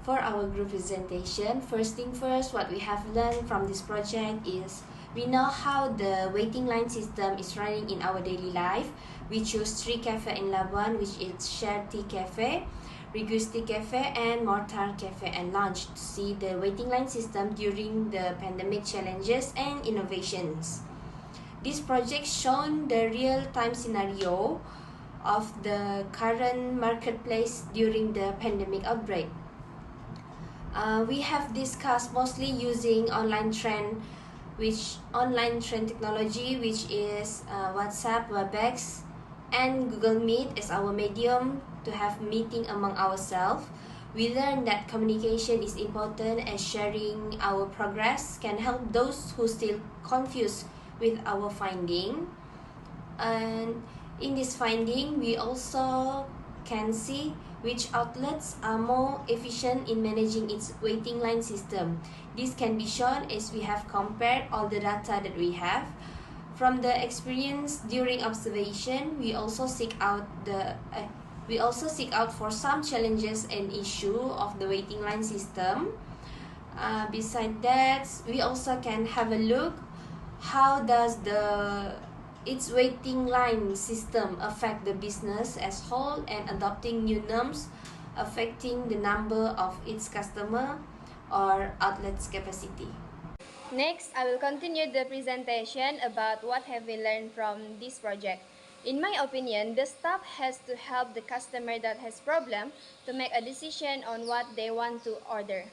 For our group presentation, first thing first, what we have learned from this project is we know how the waiting line system is running in our daily life. We choose 3 cafe in Labuan, which is Shared Tea Cafe, Regus Tea Cafe, and Mortar Cafe and Lounge to see the waiting line system during the pandemic challenges and innovations. This project shown the real-time scenario of the current marketplace during the pandemic outbreak. We have discussed mostly using online trend technology, which is WhatsApp, WebEx, and Google Meet as our medium to have meeting among ourselves. We learned that communication is important as sharing our progress can help those who still confused with our finding. And in this finding, we also can see which outlets are more efficient in managing its waiting line system. This can be shown as we have compared all the data that we have. From the experience during observation, we also seek out for some challenges and issue of the waiting line system. Besides that, we also can have a look how does its waiting line system affect the business as whole and adopting new norms affecting the number of its customer or outlets capacity. Next, I will continue the presentation about what have we learned from this project. In my opinion, the staff has to help the customer that has problem to make a decision on what they want to order,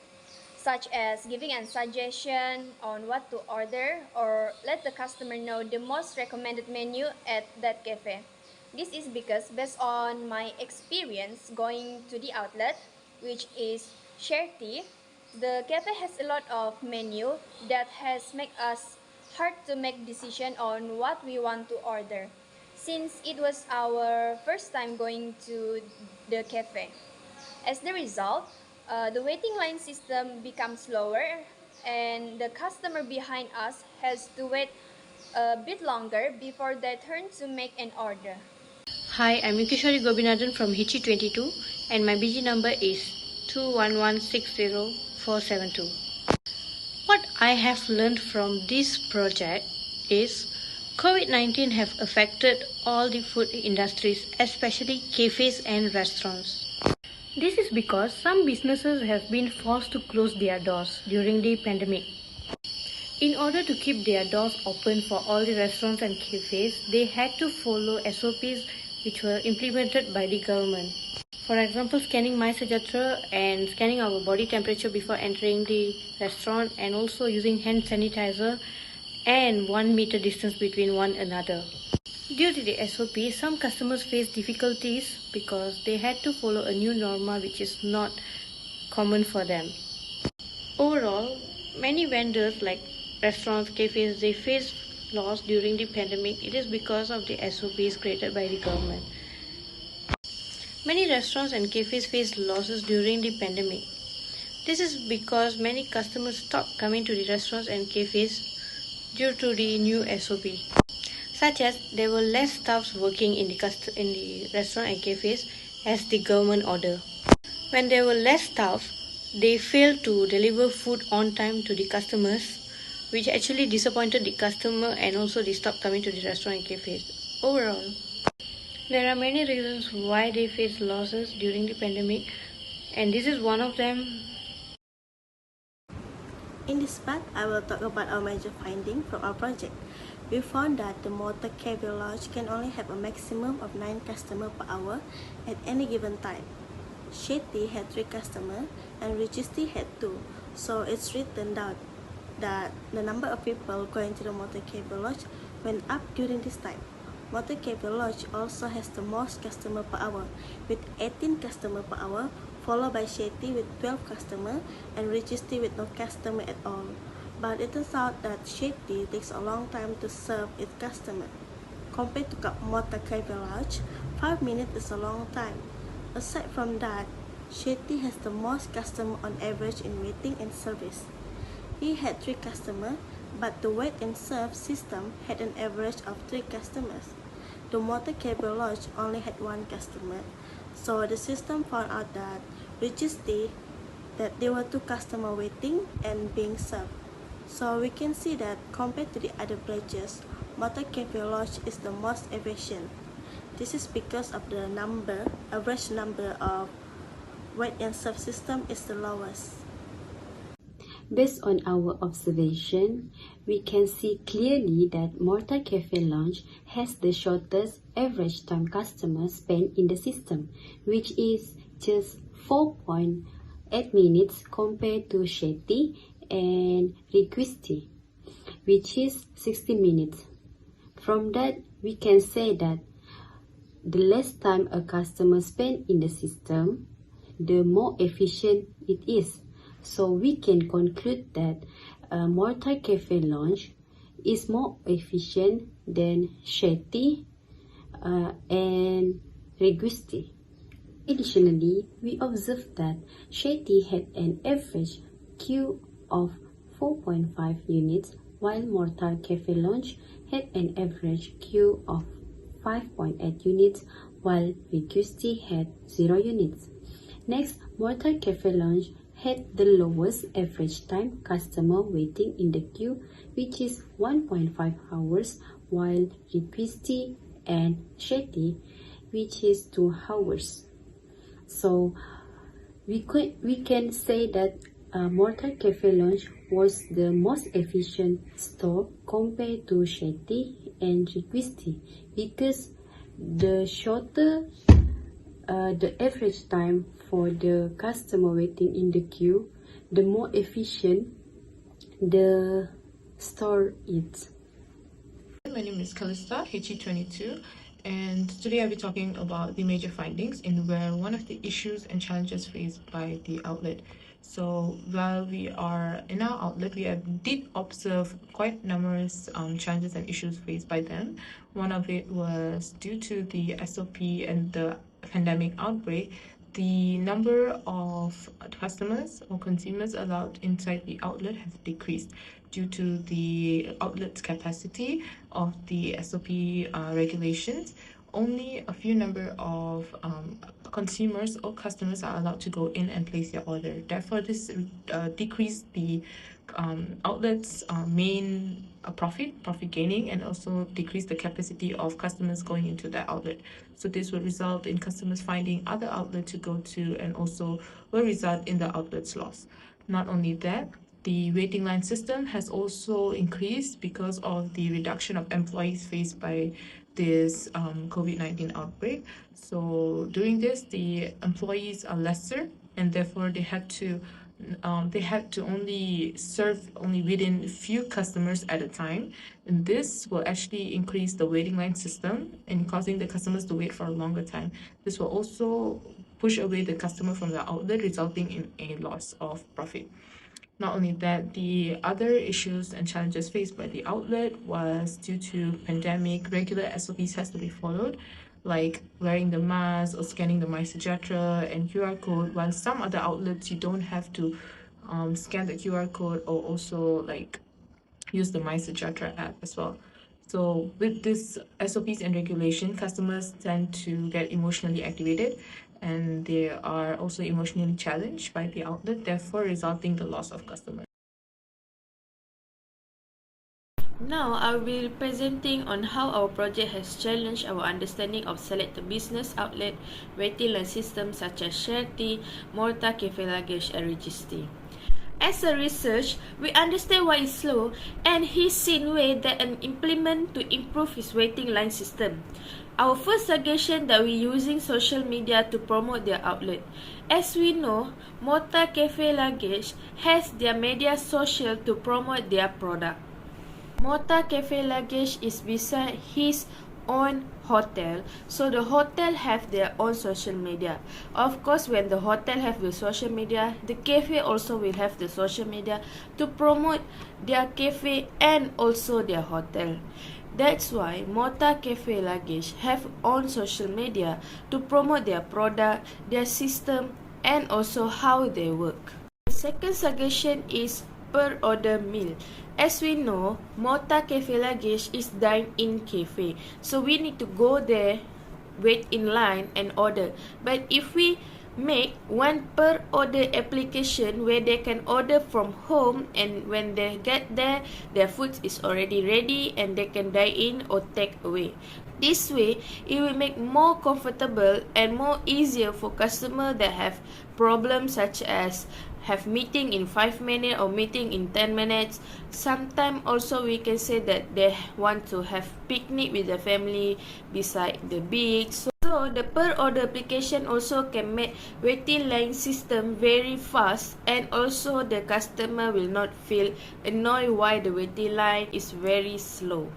such as giving a suggestion on what to order or let the customer know the most recommended menu at that cafe. This is because based on my experience going to the outlet, which is Share Tea, the cafe has a lot of menu that has made us hard to make decision on what we want to order, since it was our first time going to the cafe. As the result, the waiting line system becomes slower and the customer behind us has to wait a bit longer before they turn to make an order. Hi, I'm Yukishwari Gobinathan from GT202 and my BG number is 21160,472. What I have learned from this project is COVID-19 have affected all the food industries, especially cafes and restaurants. This is because some businesses have been forced to close their doors during the pandemic. In order to keep their doors open for all the restaurants and cafes, they had to follow SOPs which were implemented by the government. For example, scanning MySejahtera and scanning our body temperature before entering the restaurant, and also using hand sanitizer and 1 meter distance between one another. Due to the SOP, some customers face difficulties because they had to follow a new norma which is not common for them. Overall, many vendors like restaurants, cafes, they face loss during the pandemic. It is because of the SOPs created by the government. Many restaurants and cafes faced losses during the pandemic. This is because many customers stopped coming to the restaurants and cafes due to the new SOP. Such as there were less staffs working in the restaurant and cafes as the government order. When there were less staff, they failed to deliver food on time to the customers, which actually disappointed the customer and also they stopped coming to the restaurant and cafes. Overall, there are many reasons why they face losses during the pandemic, and this is one of them. In this part, I will talk about our major finding from our project. We found that the Motor Cafe Lodge can only have a maximum of 9 customers per hour at any given time. Shetty had 3 customers and Registi had 2, so it's written out that the number of people going to the Motor Cafe Lodge went up during this time. Motor Cafe Lodge also has the most customers per hour with 18 customers per hour, followed by Shetty with 12 customers and Registi with no customer at all. But it turns out that Shetty takes a long time to serve its customer. Compared to Motor Cafe Lodge, 5 minutes is a long time. Aside from that, Shetty has the most customers on average in waiting and service. He had 3 customers, but the wait and serve system had an average of 3 customers. The Motor Cafe Lodge only had 1 customer, so the system found out that Registi that there were 2 customers waiting and being served. So we can see that compared to the other places, Motor Cafe Lodge is the most efficient. This is because of the average number of wait and serve system is the lowest. Based on our observation, we can see clearly that Mortar Cafe Lounge has the shortest average time customers spend in the system, which is just 4.8 minutes compared to Shetty and Requesty, which is 60 minutes. From that, we can say that the less time a customer spends in the system, the more efficient it is. So we can conclude that Mortar Cafe Lounge is more efficient than Shetty and Regusti. Additionally, we observed that Shetty had an average queue of 4.5 units, while Mortar Cafe Lounge had an average queue of 5.8 units, while Regusti had 0 units. Next, Mortar Cafe Lounge had the lowest average time customer waiting in the queue, which is 1.5 hours, while Requesty and Shetty, which is 2 hours. So we can say that Mortar Cafe Lounge was the most efficient store compared to Shetty and Requesty, because the shorter the average time for the customer waiting in the queue, the more efficient the store is. My name is Kalista, GT202, and today I'll be talking about the major findings in where one of the issues and challenges faced by the outlet. So while we are in our outlet, we did observe quite numerous challenges and issues faced by them. One of it was due to the SOP and the pandemic outbreak. The number of customers or consumers allowed inside the outlet has decreased due to the outlet's capacity of the SOP regulations. Only a few number of consumers or customers are allowed to go in and place their order. Therefore, this decreased the outlet's main profit gaining, and also decrease the capacity of customers going into that outlet. So this will result in customers finding other outlets to go to, and also will result in the outlet's loss. Not only that, the waiting line system has also increased because of the reduction of employees faced by this COVID-19 outbreak. So during this, the employees are lesser, and therefore they had to only serve within a few customers at a time, and this will actually increase the waiting line system and causing the customers to wait for a longer time. This will also push away the customer from the outlet, resulting in a loss of profit. Not only that, the other issues and challenges faced by the outlet was due to pandemic. Regular SOPs has to be followed, like wearing the mask or scanning the MySejahtera and QR code, while some other outlets you don't have to scan the QR code, or also like use the MySejahtera app as well. So with this SOPs and regulation, customers tend to get emotionally activated, and they are also emotionally challenged by the outlet, therefore resulting the loss of customers. Now, I will be presenting on how our project has challenged our understanding of selected business outlet waiting line systems such as Shetty, Mortar Cafe Luggage, and Registi. As a research, we understand why it's slow, and he's seen ways that an implement to improve his waiting line system. Our first suggestion that we're using social media to promote their outlet. As we know, Mortar Cafe Luggage has their media social to promote their product. Mortar Cafe Luggage is beside his own hotel, so the hotel have their own social media. Of course, when the hotel have the social media, the cafe also will have the social media to promote their cafe and also their hotel. That's why Mortar Cafe Luggage have own social media to promote their product, their system, and also how they work. The second suggestion is per order meal. As we know, Mortar Cafe Luggage is dine-in cafe, so we need to go there, wait in line and order. But if we make one per order application where they can order from home, and when they get there, their food is already ready and they can dine in or take away. This way, it will make more comfortable and more easier for customers that have problems such as have meeting in 5 minutes or meeting in 10 minutes. Sometimes also we can say that they want to have picnic with the family beside the beach. So the per order application also can make waiting line system very fast, and also the customer will not feel annoyed why the waiting line is very slow.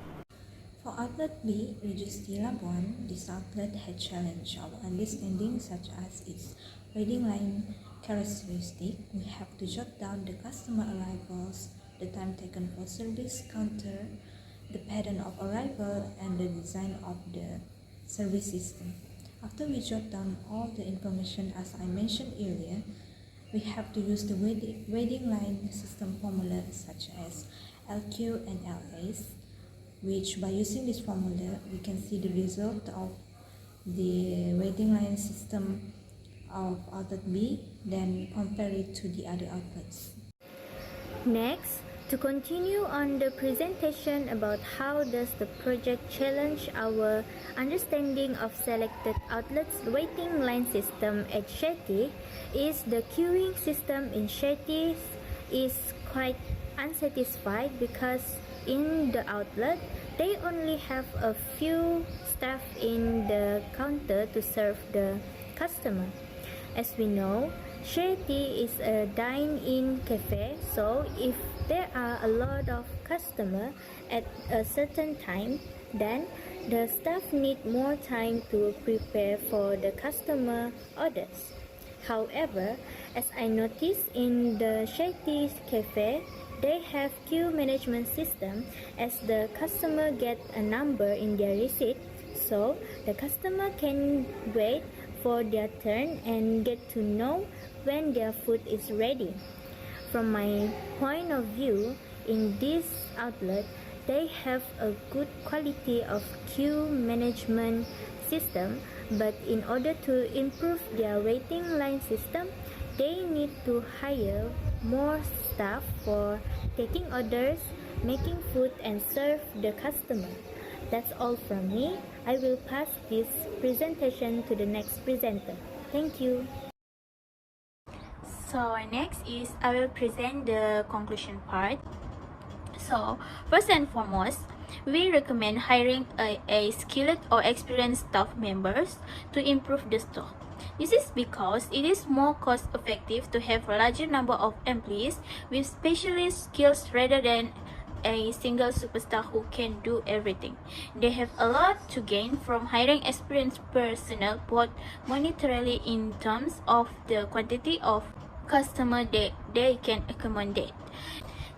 For outlet B, which is the Labuan, this outlet had challenged our understanding such as its waiting line characteristic. We have to jot down the customer arrivals, the time taken for service counter, the pattern of arrival, and the design of the service system. After we jot down all the information as I mentioned earlier, we have to use the waiting line system formula such as LQ and LS, which by using this formula we can see the result of the waiting line system of outlet B, then compare it to the other outlets. Next, to continue on the presentation about how does the project challenge our understanding of selected outlets waiting line system at Shetty, is the queuing system in Shetty is quite unsatisfied because in the outlet they only have a few staff in the counter to serve the customer. As we know, Shetty is a dine-in cafe, so if there are a lot of customers at a certain time, then the staff need more time to prepare for the customer orders. However, as I noticed in the Shetty's cafe, they have queue management system as the customer get a number in their receipt, so the customer can wait for their turn and get to know when their food is ready. From my point of view, in this outlet, they have a good quality of queue management system, but in order to improve their waiting line system, they need to hire more staff for taking orders, making food, and serve the customer. That's all from me. I will pass this presentation to the next presenter. Thank you. So next is I will present the conclusion part. So first and foremost, we recommend hiring a skilled or experienced staff members to improve the store. This is because it is more cost effective to have a larger number of employees with specialist skills rather than a single superstar who can do everything. They have a lot to gain from hiring experienced personnel, both monetarily in terms of the quantity of customer they can accommodate.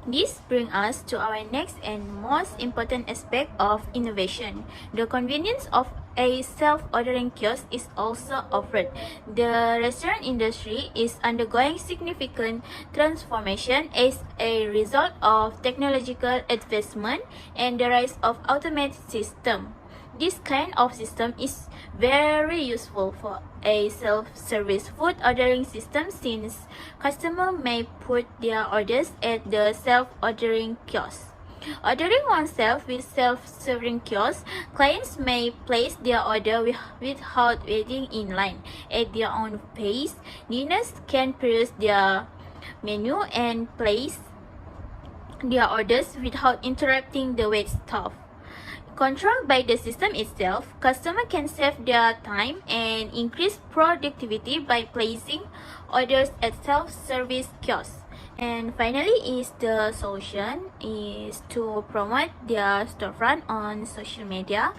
This brings us to our next and most important aspect of innovation. The convenience of a self-ordering kiosk is also offered. The restaurant industry is undergoing significant transformation as a result of technological advancement and the rise of automated systems. This kind of system is very useful for a self-service food ordering system since customers may put their orders at the self-ordering kiosk. Ordering oneself with self-serving kiosks, clients may place their order without waiting in line. At their own pace, diners can peruse their menu and place their orders without interrupting the wait staff. Controlled by the system itself, customers can save their time and increase productivity by placing orders at self-service kiosks. And finally is the solution is to promote their storefront on social media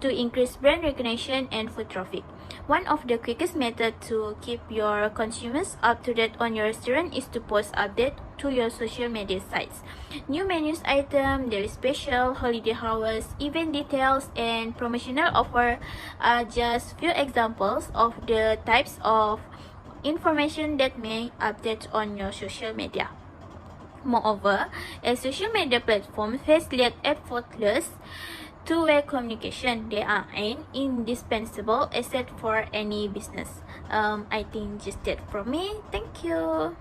to increase brand recognition and foot traffic. One of the quickest methods to keep your consumers up to date on your restaurant is to post updates to your social media sites. New menus item, daily special, holiday hours, event details, and promotional offer are just few examples of the types of information that may update on your social media. Moreover, a social media platform facilitates effortless two-way communication. They are an indispensable asset for any business. I think just that from me. Thank you.